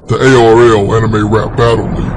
the ARL Anime Rap Battle League.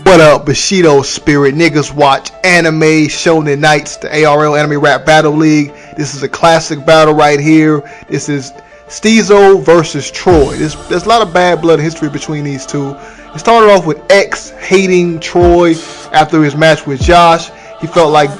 What up, Bushido Spirit? Niggas watch anime, Shonen Nights, the ARL Anime Rap Battle League. This is a classic battle right here. This is Steo versus Troy. There's a lot of bad blood history between these two. It started off with X hating Troy after his match with Josh. He felt like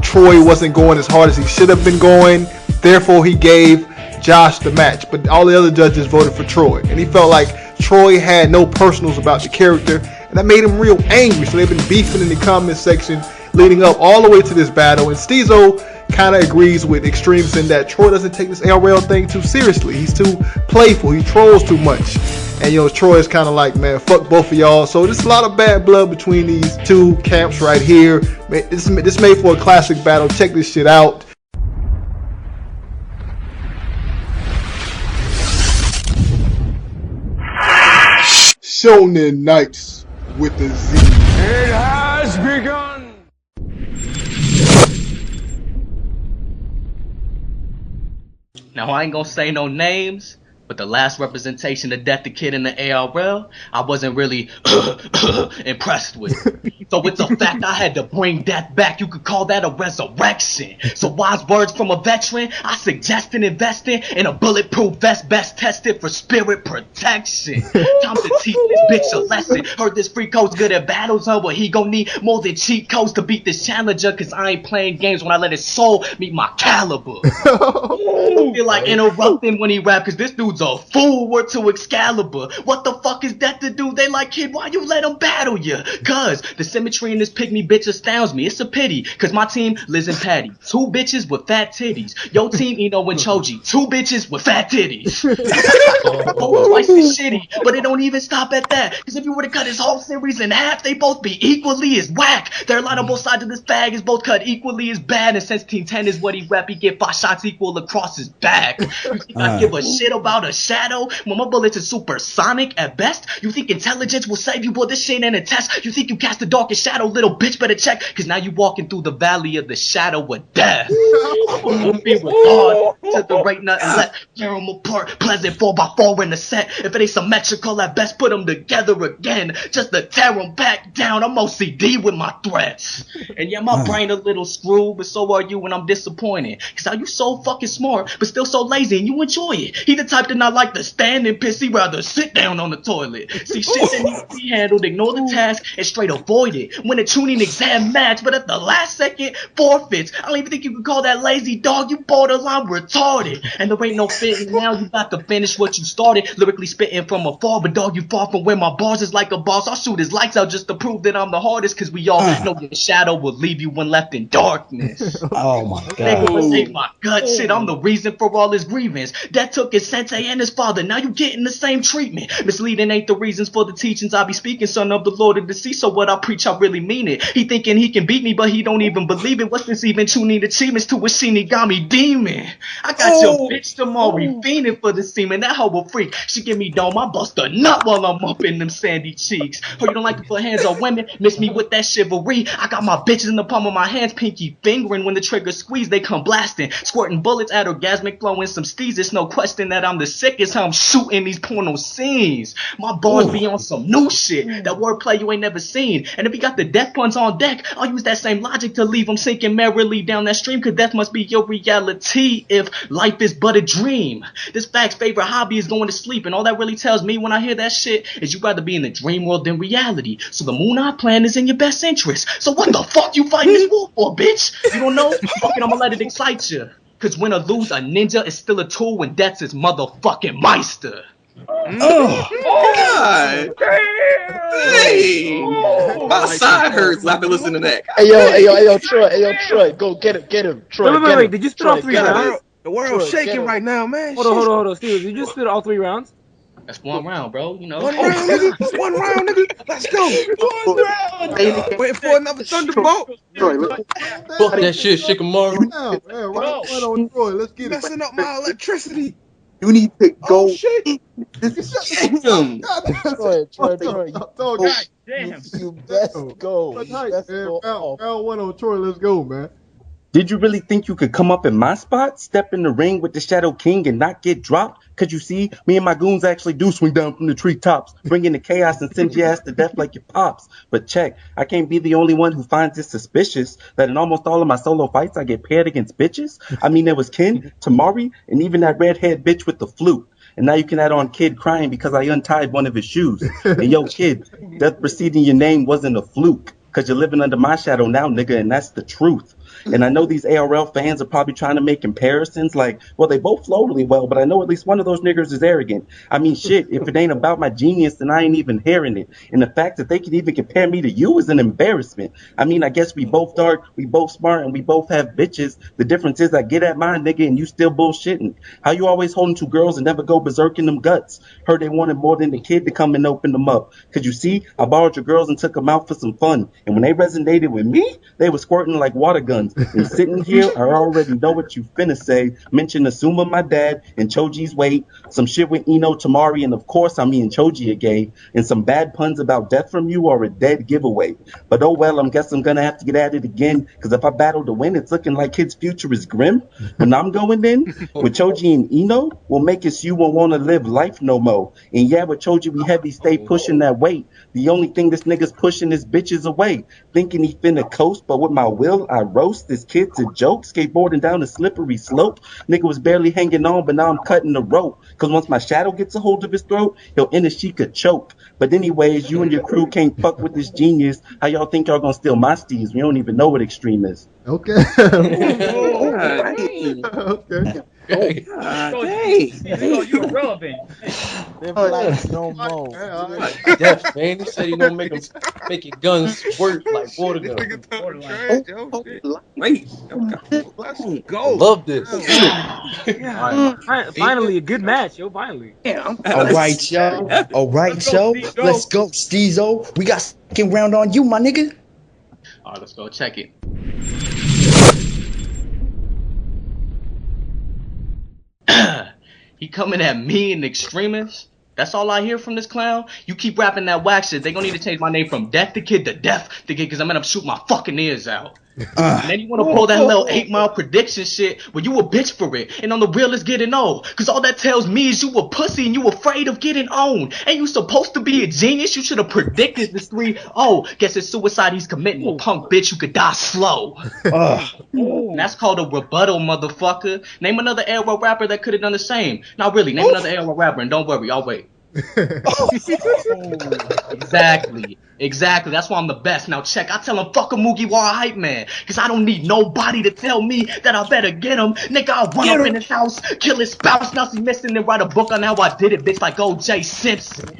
Troy wasn't going as hard as he should have been going. Therefore, he gave Josh the match. But all the other judges voted for Troy. And he felt like Troy had no personals about the character. And that made him real angry. So they've been beefing in the comment section leading up all the way to this battle. And Steo kind of agrees with Extremes in that Troy doesn't take this ARL thing too seriously. He's too playful. He trolls too much. And, Troy is kind of like, man, fuck both of y'all. So there's a lot of bad blood between these two camps right here. This made for a classic battle. Check this shit out. Shonen Nights with the Z. It has begun! Now, I ain't gonna say no names, but the last representation of Death the Kid in the ARL, I wasn't really impressed with. So it's a fact I had to bring Death back. You could call that a resurrection. So wise words from a veteran, I suggest investing in a bulletproof vest best tested for spirit protection. Time to teach this bitch a lesson. Heard this free coach good at battles, but he gon' need more than cheat codes to beat this challenger, cause I ain't playing games when I let his soul meet my caliber. I feel like interrupting when he rap, cause this dude's a fool. Word to Excalibur. What the fuck is that to do? They like, kid, why you let him battle you? Cause the symmetry in this pygmy bitch astounds me. It's a pity, cause my team, Liz and Patty, two bitches with fat titties. Yo team, Eno and Choji, two bitches with fat titties. Twice is shitty, but it don't even stop at that. Cause if you were to cut his whole series in half, they both be equally as whack. Their line on both sides of this bag is both cut equally as bad. And since Team 10 is what he rap, he get 5 shots equal across his back. You think I give a shit about a shadow when my bullets are supersonic at best? You think intelligence will save you? Boy, this shit ain't a test. You think you cast the darkest shadow? Little bitch, better check, cause now you walking through the valley of the shadow of death. Moving with God to the right, nothing left. Tear them apart, pleasant 4x4 in the set. If it ain't symmetrical, at best put them together again, just to tear them back down. I'm OCD with my threats. And yeah, my brain a little screwed, but so are you when I'm disappointed. Cause how you so fucking smart, but still so lazy and you enjoy it. He the type that not like to stand and piss, he rather sit down on the toilet. See shit that needs to be handled, ignore the task, and straight avoid it. When a tuning exam match, but at the last second, forfeits. I don't even think you could call that lazy, dog. You borderline retarded. And there ain't no fitting now, you got to finish what you started. Lyrically spitting from afar, but dog, you far from where my bars is like a boss. I'll shoot his lights out just to prove that I'm the hardest, cause we all know your shadow will leave you when left in darkness. Oh my god. Nigga, take my gut shit, I'm the reason for all his grievance. That took his sensei and his father, now you getting the same treatment. Misleading ain't the reasons for the teachings I be speaking, son of the Lord of the sea, so what I preach I really mean it. He thinking he can beat me, but he don't even believe it. What's this even tuning achievements to a Shinigami demon? I got your bitch tomorrow fiending for the semen, that hoe a freak. She give me dome, I bust a nut while I'm up in them sandy cheeks. Oh, you don't like to put hands on women, miss me with that chivalry. I got my bitches in the palm of my hands, pinky fingering. When the trigger squeeze, they come blasting, squirting bullets at orgasmic flow in some steez. It's no question that I'm the sickest, how I'm shooting these porno scenes. My bars be on some new shit, that wordplay you ain't never seen. And if you got the death puns on deck, I'll use that same logic to leave them sinking merrily down that stream, cause death must be your reality if life is but a dream. This fact's favorite hobby is going to sleep, and all that really tells me when I hear that shit is you'd rather be in the dream world than reality. So the Moon Eye plan is in your best interest. So what the fuck you fighting this war for, bitch? You don't know? Fucking I'ma let it excite you. Cause win or lose, a ninja is still a tool when death's his motherfucking meister. Oh, God. Hey. My side hurts after listening to that. Hey yo, Troy, go get him, Troy. Wait, did you spit all 3 rounds? The world's shaking right now, man. Hold on, Steve. Did you spit all 3 rounds? That's 1 round, bro. You know. 1 round, nigga. That's 1 round, nigga. Let's go. 1 round. Waiting for another thunderbolt. Troy, Fuck that shit, Shikamaru. Right on Troy. Let's get it. Messing up my electricity. You need to go. Oh shit! Damn. Troy, God damn! you best go. You best go off. Round one on Troy. Let's go, man. Did you really think you could come up in my spot, step in the ring with the Shadow King and not get dropped? Cause you see, me and my goons actually do swing down from the treetops, bringing the chaos and send your ass to death like your pops. But check, I can't be the only one who finds it suspicious that in almost all of my solo fights I get paired against bitches. I mean, there was Ken, Tamari, and even that redhead bitch with the flute. And now you can add on Kid crying because I untied one of his shoes. And yo, Kid, death preceding your name wasn't a fluke. Cause you're living under my shadow now, nigga, and that's the truth. And I know these ARL fans are probably trying to make comparisons like, well, they both flow really well, but I know at least one of those niggers is arrogant. I mean, shit, if it ain't about my genius, then I ain't even hearing it. And the fact that they can even compare me to you is an embarrassment. I mean, I guess we both dark, we both smart, and we both have bitches. The difference is I get at mine, nigga, and you still bullshitting. How you always holding two girls and never go berserk in them guts? Heard they wanted more than the kid to come and open them up. Cause you see, I borrowed your girls and took them out for some fun. And when they resonated with me, they were squirting like water guns. And sitting here, I already know what you finna say. Mention Asuma, my dad, and Choji's weight. Some shit with Ino, Tamari, and of course I'm me and Choji a gay. And some bad puns about death from you or a dead giveaway. But oh well, I guess I'm gonna have to get at it again. Cause if I battle to win, it's looking like Kid's future is grim. When I'm going in, with Choji and Ino, will make us you won't wanna live life no more. And yeah, with Choji we heavy stay pushing that weight. The only thing this nigga's pushing is bitches away. Thinking he finna coast, but with my will, I roast this kid's a joke. Skateboarding down a slippery slope. Nigga was barely hanging on, but now I'm cutting the rope. Cause once my shadow gets a hold of his throat, he'll end a Sheikah choke. But anyways, you and your crew can't fuck with this genius. How y'all think y'all gonna steal my steeds? We don't even know what extreme is. Okay. Okay. Dang. You're irrelevant. Live life no more. Yes, man. He said he gonna make your guns squirt like water guns. Wait. Let's go. Love this. Finally, a good match, yo. Finally. Yeah, All right, y'all. All right, y'all. Let's go, Steezo. We got second round on you, my nigga. All right, let's go check it. He coming at me and extremists? That's all I hear from this clown? You keep rapping that whack shit, they gonna need to change my name from Death the Kid to Death the Kid, cause I'm gonna shoot my fucking ears out. And then you wanna pull that little 8 Mile prediction shit, well you a bitch for it, and on the real it's getting old. Cause all that tells me is you a pussy and you afraid of getting owned. And you supposed to be a genius, you should've predicted this 3-0. Guess it's suicide he's committing, well punk bitch you could die slow. And that's called a rebuttal, motherfucker. Name another ARL rapper that could've done the same. Now really, name another ARL rapper and don't worry, I'll wait. Exactly. That's why I'm the best. Now check, I tell him fuck a Mugiwara hype man, cause I don't need nobody to tell me that I better get him. Nigga, I'll run up in his house, kill his spouse, now she missing and write a book on how I did it, bitch, like O.J. Simpson.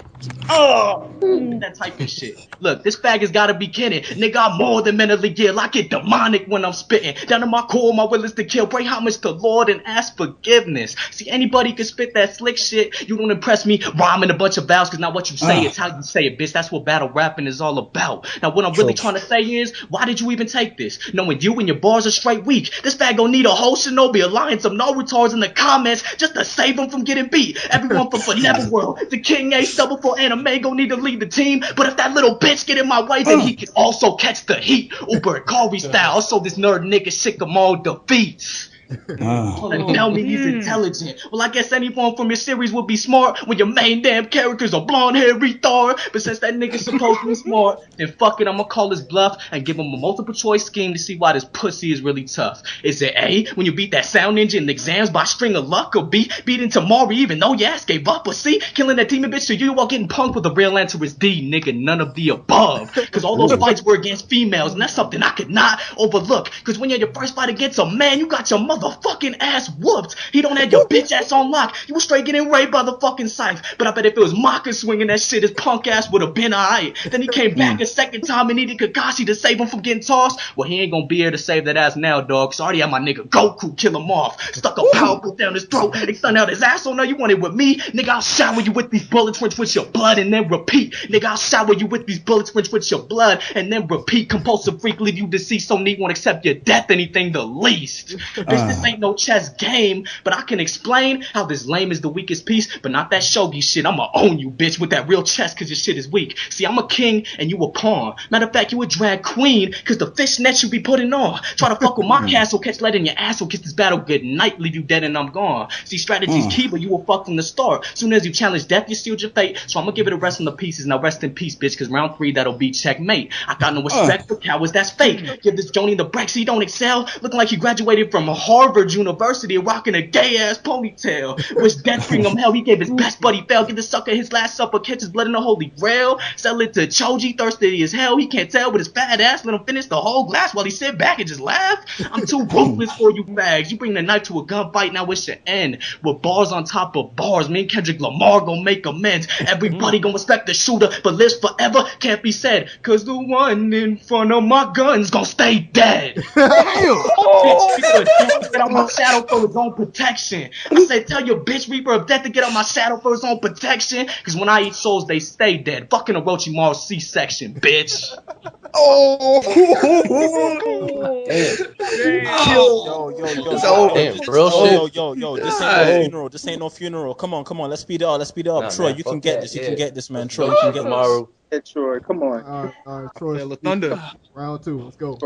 That type of shit. Look, this fag has gotta be kidding. Nigga, I'm more than mentally ill. I get demonic when I'm spitting. Down to my core, my will is to kill. Pray homage to Lord and ask forgiveness. See, anybody can spit that slick shit. You don't impress me rhyming a bunch of vowels, cause not what you say, it's how you say it, bitch. That's what battle rapping is all about. Now what I'm really trying to say is, why did you even take this? Knowing you and your bars are straight weak. This fag gon' need a whole Shinobi alliance of no retards in the comments just to save him from getting beat. Everyone from Forever World, the King A double for anime gon' need to lead the team. But if that little bitch get in my way, then he can also catch the heat. Uber Kari style, so this nerd nigga Shikamaru defeats. Tell me he's intelligent. Well, I guess anyone from your series would be smart when your main damn character's a blonde-haired retard. But since that nigga's supposed to be smart, then fuck it, I'ma call his bluff and give him a multiple choice scheme to see why this pussy is really tough. Is it A, when you beat that sound ninja in the exams by string of luck, or B, beating Tamari even though your ass gave up, or C, killing that demon bitch to you while getting punked with the real answer is D, nigga, none of the above. Cause all those fights were against females, and that's something I could not overlook. Cause when you're your first fight against a man, you got your motherfucking ass whooped. He don't have your bitch ass on lock. You was straight getting raped by the fucking scythe. But I bet if it was Maka swinging that shit, his punk ass would have been alright. Then he came back a second time and needed Kakashi to save him from getting tossed. Well, he ain't gonna be here to save that ass now, dog. Cause I already had my nigga Goku kill him off. Stuck a power book down his throat and stun out his ass. Oh no, you want it with me? Nigga, I'll shower you with these bullets, rinse with your blood and then repeat. Nigga, I'll shower you with these bullets, rinse with your blood and then repeat. Compulsive freak, leave you deceased, so neat, won't accept your death, anything the least. Bitch, this ain't no chess game, but I can explain how this lame is the weakest piece, but not that shogi shit. I'ma own you, bitch, with that real chess, cause your shit is weak. See, I'm a king and you a pawn. Matter of fact, you a drag queen, cause the fishnet you be putting on. Try to fuck with my castle, catch lead in your asshole, kiss this battle good night, leave you dead and I'm gone. See, strategy's key, but you will fuck from the start. Soon as you challenge death, you sealed your fate. So I'ma give it a rest in the pieces. Now rest in peace, bitch, cause round 3 that'll be checkmate. I got no respect for cowards, that's fake. Give this Joni the break so he don't excel. Looking like he graduated from Harvard University, rocking a gay ass ponytail. Wish death bring him hell, he gave his best but he failed. Give the sucker his last supper, catch his blood in the holy grail. Sell it to Choji, thirsty as hell. He can't tell with his fat ass. Let him finish the whole glass while he sit back and just laugh. I'm too ruthless for you fags. You bring the knife to a gunfight, now it should end with bars on top of bars. Me and Kendrick Lamar gon' make amends. Everybody gon' respect the shooter, but lives forever can't be said, cause the one in front of my gun's gon' stay dead. Bitch, get on my shadow for his own protection. I said tell your bitch Reaper of Death to get on my shadow for his own protection, cause when I eat souls they stay dead. Fucking Orochimaru C-section, bitch. Yo, this ain't no funeral. This ain't no funeral. Come on. Let's speed it up. Troy, man, you can get this. You can get this, man. Troy, Troy, you can get Shikamaru. this. Troy, come on. All right, Troy. Thunder. Round 2, let's go.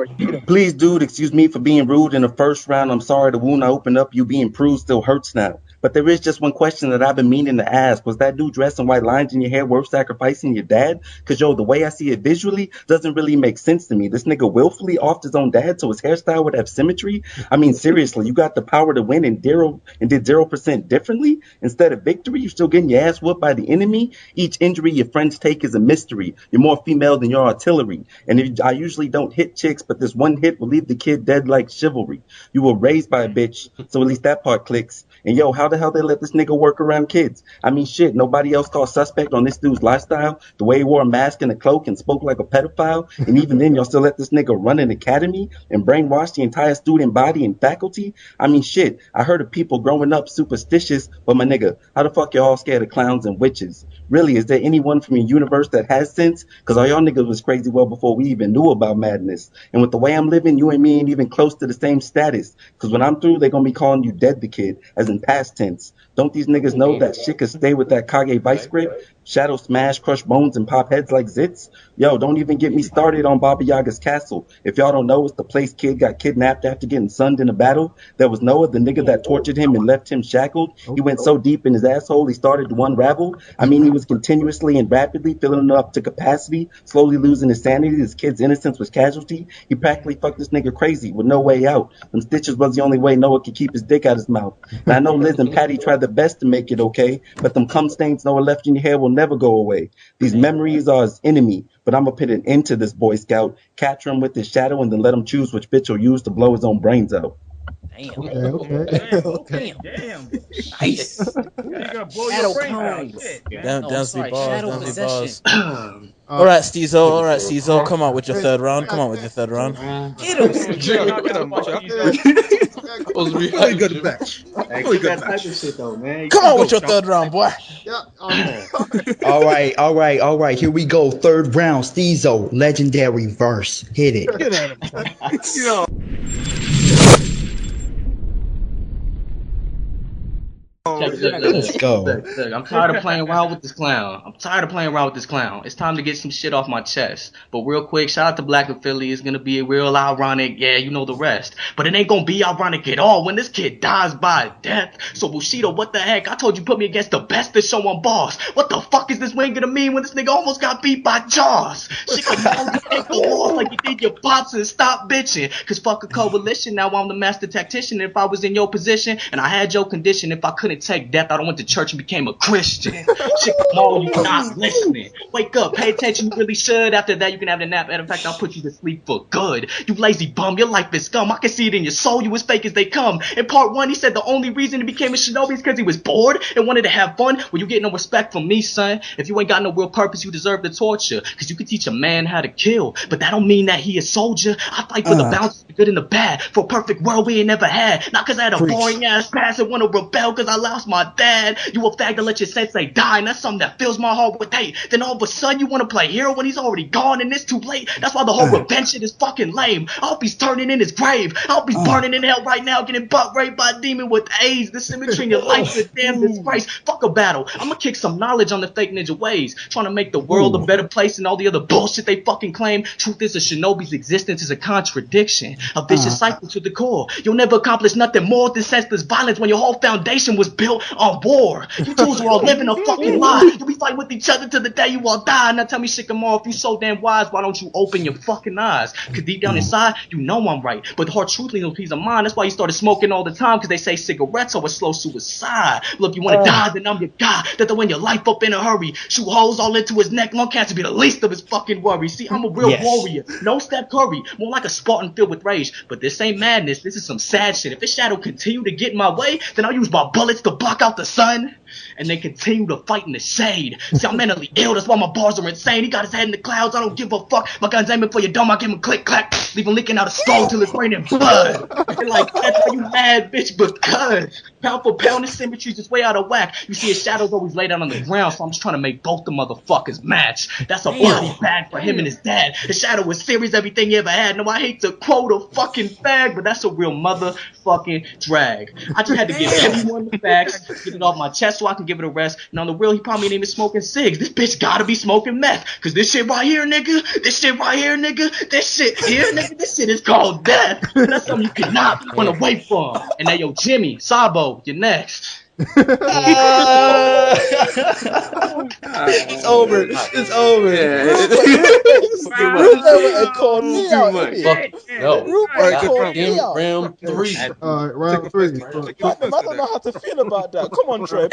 Please, dude, excuse me for being rude in the first round. I'm sorry the wound I opened up, you being proved still hurts now. But there is just one question that I've been meaning to ask. Was that dude dressing white lines in your hair worth sacrificing your dad? Cause yo, the way I see it visually doesn't really make sense to me. This nigga willfully offed his own dad so his hairstyle would have symmetry? I mean, seriously, you got the power to win and did 0% differently? Instead of victory, you're still getting your ass whooped by the enemy? Each injury your friends take is a mystery. You're more female than your artillery. And I usually don't hit chicks, but this one hit will leave the kid dead like chivalry. You were raised by a bitch, so at least that part clicks. And yo, how the hell they let this nigga work around kids? I mean, shit, nobody else called suspect on this dude's lifestyle. The way he wore a mask and a cloak and spoke like a pedophile. And even then, y'all still let this nigga run an academy and brainwash the entire student body and faculty? I mean, shit, I heard of people growing up superstitious, but my nigga, how the fuck y'all all scared of clowns and witches? Really, is there anyone from your universe that has sense? Cause all y'all niggas was crazy well before we even knew about madness. And with the way I'm living, you and me ain't even close to the same status. Cause when I'm through, they gonna be calling you dead the kid, as in past tense. Don't these niggas know that shit could stay with that Kage vice grip? Shadow smash, crush bones, and pop heads like zits? Yo, don't even get me started on Baba Yaga's castle. If y'all don't know, it's the place kid got kidnapped after getting sunned in a battle. There was Noah, the nigga that tortured him and left him shackled. He went so deep in his asshole, he started to unravel. I mean, he was continuously and rapidly filling up to capacity, slowly losing his sanity. This kid's innocence was casualty. He practically fucked this nigga crazy with no way out. Them stitches was the only way Noah could keep his dick out his mouth. And I know Liz and Patty tried their best to make it okay, but them cum stains Noah left in your hair will never go away. These memories are his enemy, but I'm gonna put an end to this Boy Scout, capture him with his shadow, and then let him choose which bitch he'll use to blow his own brains out. Damn. Okay. Damn. Nice. You're gonna blow Shadow your brains out. cones. Shit, man. Dance the bars, Shadow dance the possession. bars. All right, Steezo, come out with your third round. Get him. Good back. Hey, that type of shit though, man. Come on with your third round, boy. All right. Here we go. Third round. Steezo, legendary verse. Hit it. Get at him. Let's go. Look, I'm tired of playing around with this clown. It's time to get some shit off my chest. But real quick, shout out to Black and Philly. It's gonna be real ironic. Yeah, you know the rest. But it ain't gonna be ironic at all when this kid dies by death. So Bushido, what the heck? I told you put me against the best to show on boss. What the fuck is this win gonna mean when this nigga almost got beat by Jaws? Shikamaru, take the loss like you did your pops and stop bitching. Cause fuck a coalition, now I'm the master tactician. If I was in your position and I had your condition, if I couldn't take death, I went to church and became a Christian. Shikamaru, you not listening. Wake up, pay attention, you really should. After that, you can have the nap. Matter of fact, I'll put you to sleep for good. You lazy bum, your life is scum. I can see it in your soul, you as fake as they come. In part 1, he said the only reason he became a shinobi is because he was bored and wanted to have fun. Well, you get no respect from me, son. If you ain't got no real purpose, you deserve the torture. Cause you can teach a man how to kill, but that don't mean that he a soldier. I fight for the balance, the good and the bad, for a perfect world we ain't never had. Not cause I had a boring ass past and wanna rebel, cause I allowed lost my dad. You a fag to let your sensei die, and that's something that fills my heart with hate. Then all of a sudden you want to play hero when he's already gone and it's too late. That's why the whole revenge shit is fucking lame. I hope he's turning in his grave. I hope he's burning in hell right now, getting butt raped by a demon with AIDS. The symmetry in your life's a damn disgrace. Fuck a battle. I'ma kick some knowledge on the fake ninja ways, trying to make the world a better place than all the other bullshit they fucking claim. Truth is, a shinobi's existence is a contradiction, a vicious cycle to the core. You'll never accomplish nothing more than senseless violence when your whole foundation was built on war. You tools are all living a fucking lie. You'll be fighting with each other till the day you all die. Now tell me, Shikamaru, if you so damn wise, why don't you open your fucking eyes? Cause deep down inside, you know I'm right, but the heart truthfully no peace of mind. That's why you started smoking all the time, cause they say cigarettes are a slow suicide. Look, you wanna die, then I'm your guy. That they'll win your life up in a hurry. Shoot holes all into his neck, lung cancer be the least of his fucking worries. See, I'm a real warrior, no Steph Curry, more like a Spartan filled with rage. But this ain't madness, this is some sad shit. If this shadow continue to get in my way, then I'll use my bullets to block out the sun, and then continue to fight in the shade. See, I'm mentally ill, that's why my bars are insane. He got his head in the clouds, I don't give a fuck. My gun's aiming for your dome, I give him click clack, leave him leaking out a skull till it's raining blood. And like, that's why you mad, bitch, because pound for pound, this symmetry's just way out of whack. You see his shadow's always laid out on the ground, so I'm just trying to make both the motherfuckers match. That's a body bag for him and his dad. The shadow was serious, everything he ever had. No, I hate to quote a fucking fag, but that's a real motherfucking drag. I just had to give everyone the facts, get it off my chest so I can give it a rest. And on the real, he probably ain't even smoking cigs. This bitch gotta be smoking meth. Cause this shit right here, nigga, this shit right here, nigga, this shit here, nigga, this shit is called death. And that's something you cannot run away from. And now, yo, Jimmy, Sabo, you're next. It's over. It's over. Rupert called me out. Round 3. Round 3. I don't know how to feel about that. Come on, Trey.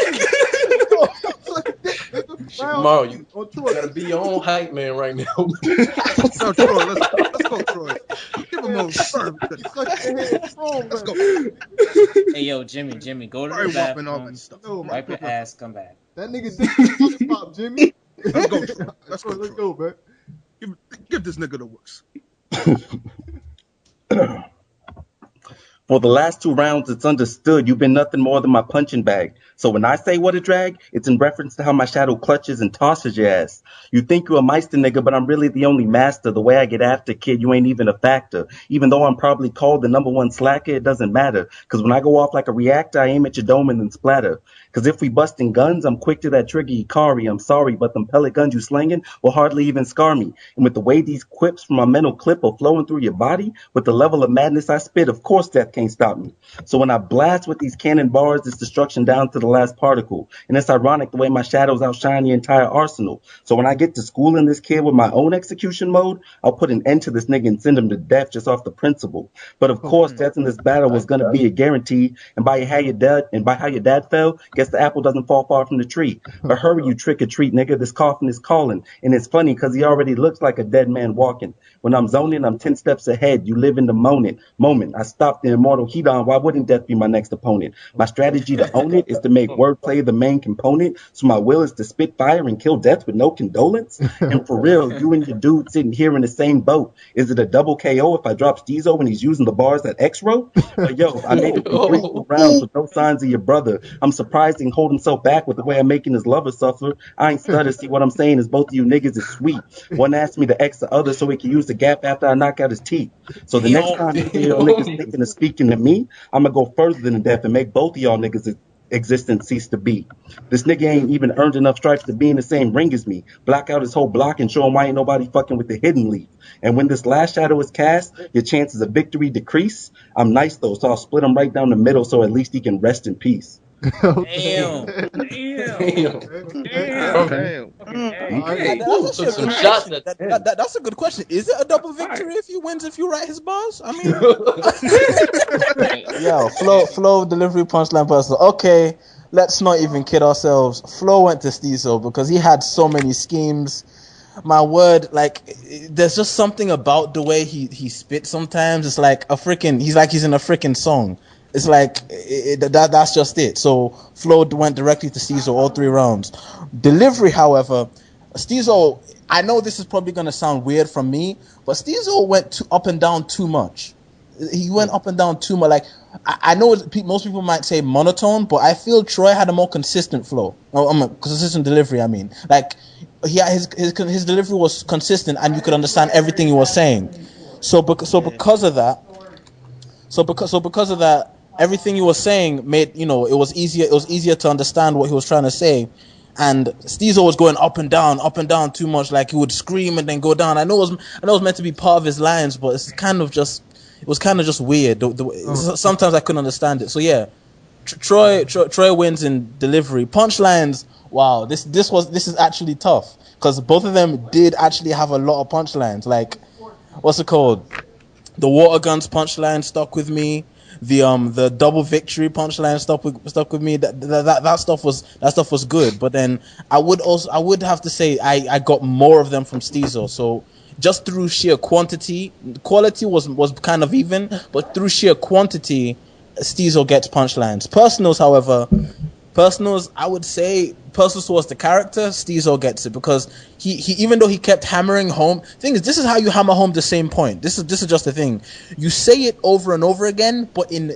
Shikamaru, you gotta be your own hype man right now. Let's go, Troy. Give him a serve. Let's go. Hey, yo, Jimmy, go to the bathroom, wipe your ass, come back. That nigga did pop, Jimmy. Let's go, Troy. Let's go, man. Give this nigga the works. For the last 2 rounds, it's understood you've been nothing more than my punching bag. So when I say what a drag, it's in reference to how my shadow clutches and tosses your ass. You think you're a Meister nigga, but I'm really the only master. The way I get after, kid, you ain't even a factor. Even though I'm probably called the #1 slacker, it doesn't matter. Cause when I go off like a reactor, I aim at your dome and then splatter. Cause if we busting guns, I'm quick to that trigger, Ikari. I'm sorry, but them pellet guns you slinging will hardly even scar me. And with the way these quips from my mental clip are flowing through your body, with the level of madness I spit, of course death can't stop me. So when I blast with these cannon bars, it's destruction down to the last particle. And it's ironic the way my shadows outshine your entire arsenal. So when I get to schooling this kid with my own execution mode, I'll put an end to this nigga and send him to death just off the principle. But of course, death in this battle was gonna be a guarantee. And by how your dad fell, guess the apple doesn't fall far from the tree. But hurry, you trick or treat nigga, this coffin is calling. And it's funny cause he already looks like a dead man walking. When I'm zoning, I'm 10 steps ahead. You live in the moment. I stop the immortal heat on. Why wouldn't death be my next opponent? My strategy to own it is to make wordplay the main component. So my will is to spit fire and kill death with no condolence. And for real, you and your dude sitting here in the same boat. Is it a double KO if I drop Stezo when he's using the bars that X wrote? But yo, I made it through 3 rounds with no signs of your brother. I'm surprised he can hold himself back with the way I'm making his lover suffer. I ain't stutter. See what I'm saying is both of you niggas is sweet. One asked me to X the other so he can use the gap after I knock out his teeth. So the next time you hear y'all niggas thinking of speaking to me, I'm gonna go further than death and make both of y'all niggas' existence cease to be. This nigga ain't even earned enough stripes to be in the same ring as me. Block out his whole block and show him why ain't nobody fucking with the hidden leaf. And when this last shadow is cast, your chances of victory decrease. I'm nice though, so I'll split him right down the middle so at least he can rest in peace. Damn. That's a good question. Is it a double victory if he wins if you write his bars? I mean, yeah, flow delivery punchline person. Okay, let's not even kid ourselves. Flo went to Stezo because he had so many schemes. My word, like there's just something about the way he spit sometimes. It's like he's in a freaking song. It's like that's just it. So Flo went directly to Stezo all 3 rounds. Delivery, however, Stezo, I know this is probably going to sound weird from me, but Stezo went up and down too much. He went up and down too much. Like I know most people might say monotone, but I feel Troy had a more consistent flow. Consistent delivery. I mean, like he had his delivery was consistent, and you could understand everything he was saying. Because of that, everything he was saying made it was easier to understand what he was trying to say. And Steo was going up and down too much. Like he would scream and then go down. I know it was meant to be part of his lines, but it was kind of just weird. Sometimes I couldn't understand it. So yeah, Troy wins in delivery. Punchlines. Wow, this is actually tough because both of them did actually have a lot of punchlines. Like, what's it called? The water guns punchline stuck with me. The double victory punchline stuck with me. That stuff was good. But then I would have to say I got more of them from Steo. So just through sheer quality was kind of even, but through sheer quantity, Steo gets punchlines. Personals, I would say personal towards the character, Steo gets it because he even though he kept hammering home. Thing is, this is how you hammer home the same point. This is just the thing. You say it over and over again, but in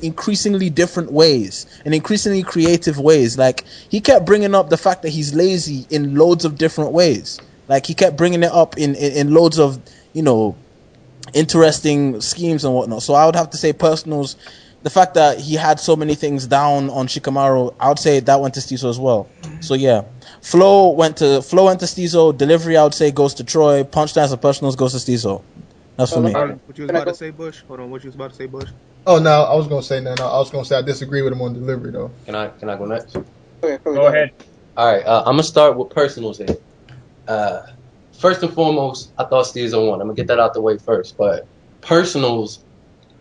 increasingly different ways, in increasingly creative ways. Like he kept bringing up the fact that he's lazy in loads of different ways. Like he kept bringing it up in loads of interesting schemes and whatnot. So I would have to say personals. The fact that he had so many things down on Shikamaru, I would say that went to Steo as well. So yeah, flow went to Steo. Delivery, I would say, goes to Troy. Punchlines and personals goes to Steo. That's for me. What you was about to say, Bush? Hold on, what you was about to say, Bush? Oh no, I was gonna say no. I was gonna say I disagree with him on delivery though. Can I go next? Go ahead. All right, I'm gonna start with personals here. First and foremost, I thought Steo won. I'm gonna get that out the way first. But personals,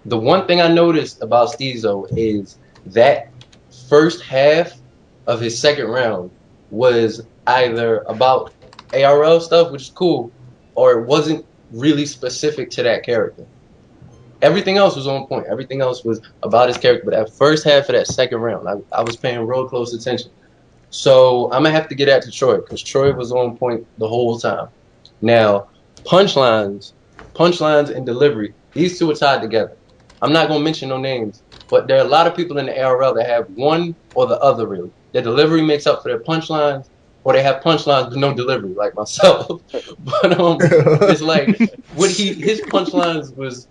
the one thing I noticed about Steo is that first half of his second round was either about ARL stuff, which is cool, or it wasn't really specific to that character. Everything else was on point. Everything else was about his character. But that first half of that second round, I was paying real close attention. So I'm going to have to get that to Troy because Troy was on point the whole time. Now, punchlines and delivery, these two are tied together. I'm not going to mention no names, but there are a lot of people in the ARL that have one or the other, really. Their delivery makes up for their punchlines, or they have punchlines but no delivery, like myself. But it's like his punchlines was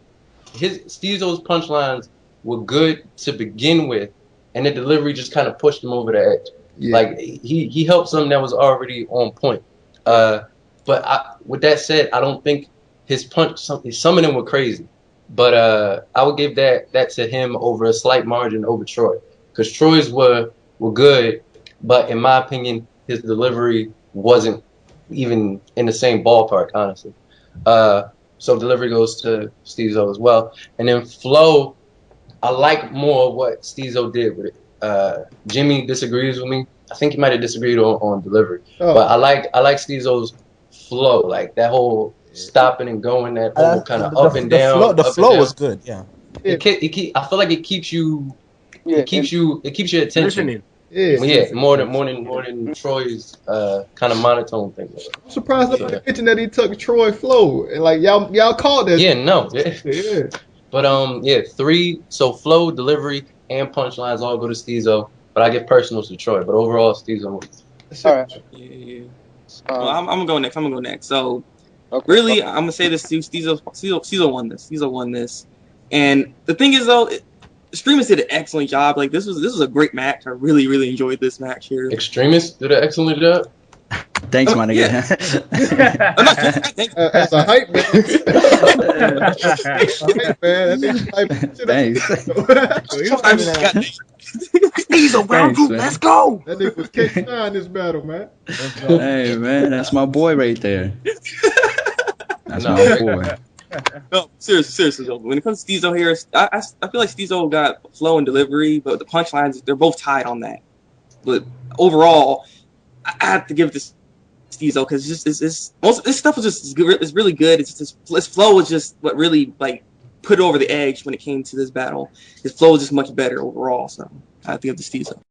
Steo's punchlines were good to begin with, and the delivery just kind of pushed him over the edge. Yeah. Like he helped something that was already on point. But with that said, I don't think some of them were crazy. But I would give that to him over a slight margin over Troy, because Troy's were good, but in my opinion, his delivery wasn't even in the same ballpark, honestly. So delivery goes to Steo as well, and then flow, I like more what Steo did with it. Jimmy disagrees with me. I think he might have disagreed on delivery, but I like Steo's flow, like that whole stopping and going, that whole kind of up and down. The flow was good. Yeah. I feel like it keeps you. It keeps your attention. Yeah, more than Troy's kind of monotone thing. I'm surprised at the mention that he took Troy flow and like y'all called that. Yeah, no. Yeah. But 3. So flow, delivery, and punchlines all go to Steo. But I give personals to Troy. But overall, Steo wins. All right. Yeah. Well, I'm gonna go next. So, really, I'm gonna say this too. Steo won this. Steo won this. And the thing is, though, Extremists did an excellent job. Like this was a great match. I really, really enjoyed this match here. Extremists did an excellent job. Thanks, my nigga. That's a hype man. Thanks. He's around you. Let's go. That nigga was K9 in this battle, man. Hey, man, that's my boy right there. That's my boy. No, seriously though. When it comes to Steo here, I feel like Steo got flow and delivery, but the punchlines, they're both tied on that. But overall, I have to give it to Steo because most of this stuff was just good. It's really good. His flow was just what really like put it over the edge when it came to this battle. His flow was just much better overall. So I have to give it to Steo.